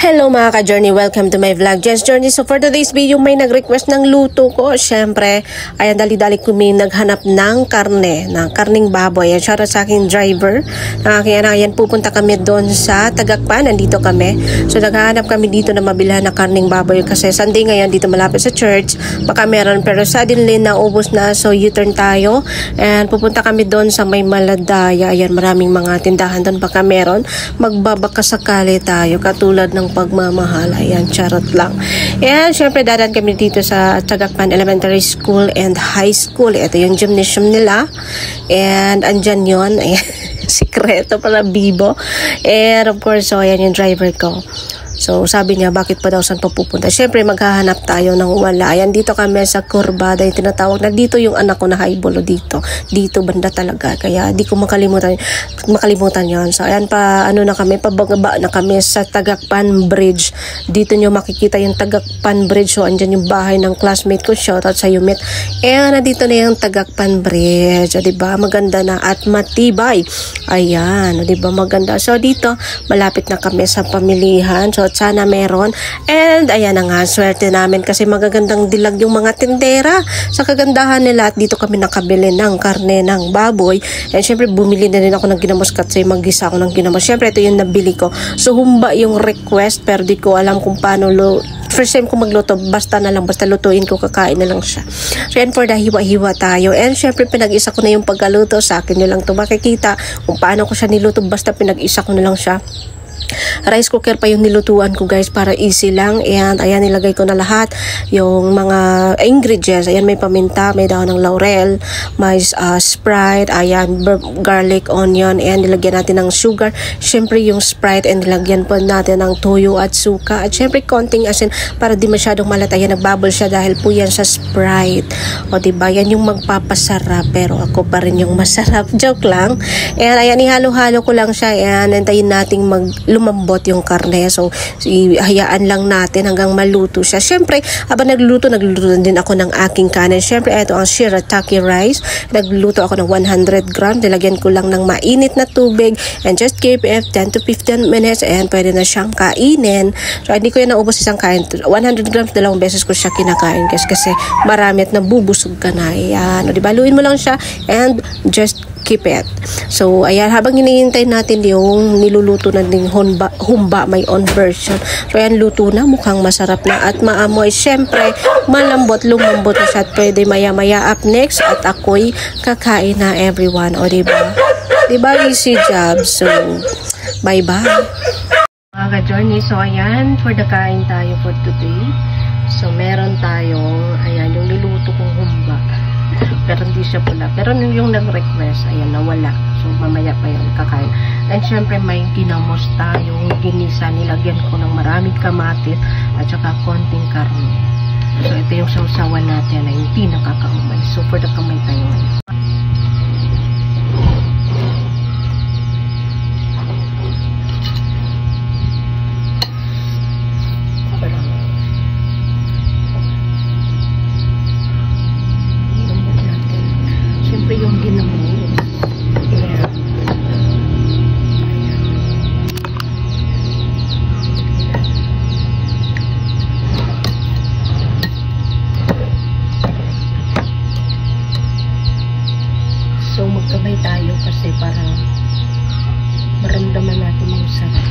Hello mga ka-journey, welcome to my vlog, Jess Journey. So for today's video, may nag-request ng luto ko. Siyempre, ayan, dali-dali ko may naghanap ng karning baboy. Ayan, shoutout sa aking driver. Ayan, pupunta kami doon sa Tagakpan. Nandito kami. So naghahanap kami dito na mabilhan na karning baboy kasi Sunday ngayon dito malapit sa church. Baka meron pero suddenly naubos na. So U-turn tayo and pupunta kami doon sa may Maladaya. Ayan, maraming mga tindahan doon. Baka meron. Magbabaka sakali tayo katulad ng pagmamahal. Ayan, charot lang. And syempre dadan kami dito sa Tagakpan Elementary School and High School. Ito yung gymnasium nila. And andyan yun. Ayan, sikreto pala, Bibo. And of course, so ayan yung driver ko. So, sabi niya, bakit pa daw saan pupunta? Siyempre, maghahanap tayo ng wala. Ayan, dito kami sa Kurbada, yung tinatawag na dito yung anak ko na highball dito. Dito, banda talaga. Kaya, di ko makalimutan yon. So, ayan pa, na kami, pababa na kami sa Tagakpan Bridge. Dito nyo makikita yung Tagakpan Bridge. So, andyan yung bahay ng classmate ko. Shoutout sa Yumit. And, nandito na yung Tagakpan Bridge. O, diba? Maganda na at matibay. Ayan, o, diba? Maganda. So, dito, malapit na kami sa pamilihan. So, sana meron. And ayan na nga, swerte namin kasi magagandang dilag yung mga tindera sa kagandahan nila at dito kami nakabili ng karne ng baboy. And syempre bumili na rin ako ng ginamos kasi mag-gisa ako ng ginamos. Syempre ito yung nabili ko. So humba yung request pero di ko alam kung paano first time ko magluto, basta lutuin ko, kakain na lang siya. So yan for the hiwa-hiwa tayo. And syempre pinag-isa ko na yung pagkaluto, sa akin nyo lang ito makikita kung paano ko siya niluto, basta pinag-isa ko na lang siya. Rice cooker pa yung nilutuan ko guys para easy lang. And ayan, nilagay ko na lahat yung mga ingredients. Ayan, may paminta, may daon ng laurel, may Sprite, ayan, garlic, onion, and nilagyan natin ng sugar. Syempre yung Sprite, and nilagyan po natin ng toyo at suka. At syempre konting asin para di masyadong malat. Ayan, nagbubble siya dahil po yan sa Sprite. O diba, yan yung magpapasarap pero ako pa rin yung masarap. Joke lang. And ayan, ihalo-halo ko lang siya. Ayan, antayin nating lumambot yung karne. So, hayaan lang natin hanggang maluto siya. Siyempre, habang nagluluto din ako ng aking kanin. Siyempre, ito ang shirataki rice. Nagluluto ako ng 100 grams. Nilagyan ko lang ng mainit na tubig and just keep it 10 to 15 minutes and pwede na siyang kainin. So, hindi ko yan naubos isang kain. 100 grams, 2 beses ko siya kinakain kasi marami at nabubusog ka na. Ayan. O, diba? Luin mo lang siya and just keep it. So, ayan, habang hinihintay natin yung niluluto na ding humba, may own version. So, ayan, luto na, mukhang masarap na at maamoy. Siyempre, lumambot na siya at pwede maya-maya up next at ako'y kakain na everyone. O, diba? Diba, easy job. So, bye-bye. Mga ka-journey, so ayan, for the kain tayo for today. So, meron tayong, ayan, yung niluto kong humba. Pero hindi siya pula. Pero yung nag-request, ayan, nawala. So, mamaya pa yun, kakain. And syempre, may ginamos tayong ginisa. Nilagyan ko ng maraming kamatis at saka konting karne. So, ito yung sausawan natin na yung pinakakaumay. So, for the kamay tayo ngayon. Yung ginamos. Ayan. So, magkabay tayo kasi parang maramdaman natin yung sarap.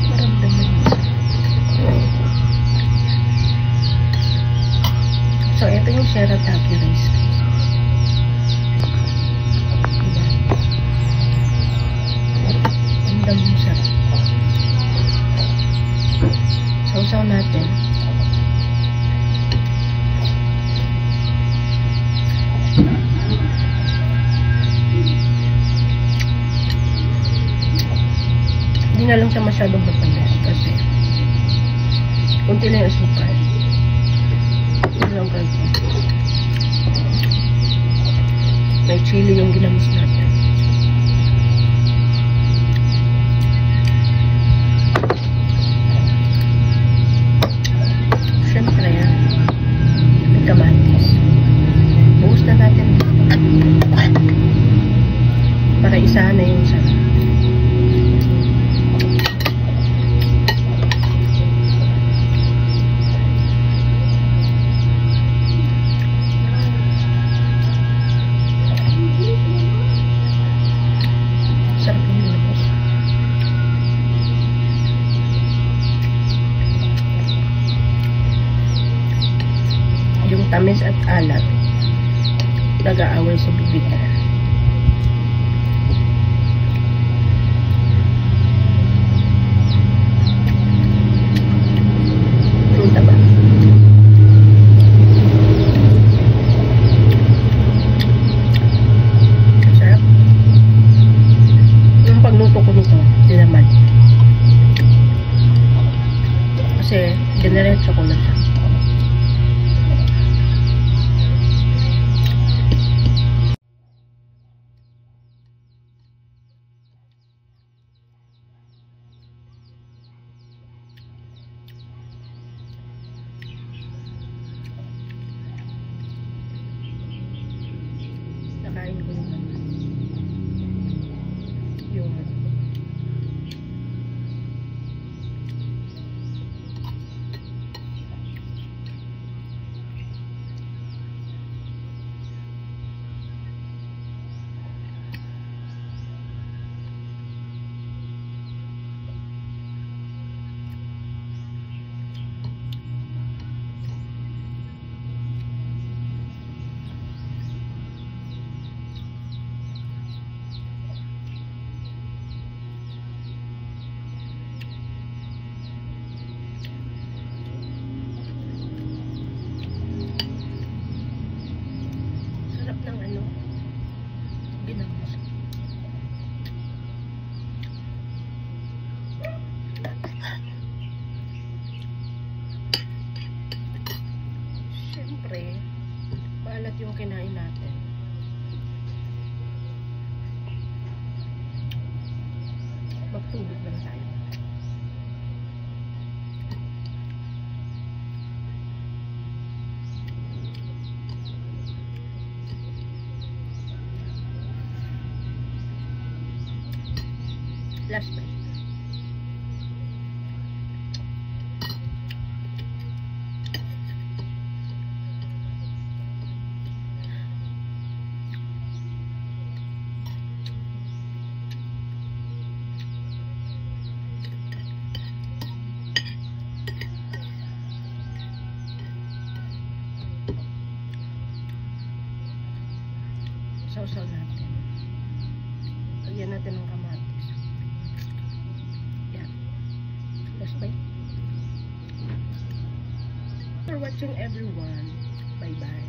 Maramdaman yung sarap. So, ito yung shirataki rice. Sausaw natin. Hindi na lang siya masyadong matamis kasi kunti lang yung asukal. Hindi lang ganito. May chili yung ginamos natin. Siyempre yan. May kamatis. Buhos na natin. Para isahan na yung sarap. tamis at alat. Nag-aaway sa bibig. Taba. Sarap. Yung pagluto ko nito, dinamad. Kasi, dinerecho ko na siya. Nakain ko naman yung siyempre, maalat yung kinain natin. Magtubig lang tayo. Last bite. Sausaw natin. Lagyan natin ng kamatis. Yan. Last bite. For watching everyone. Bye-bye.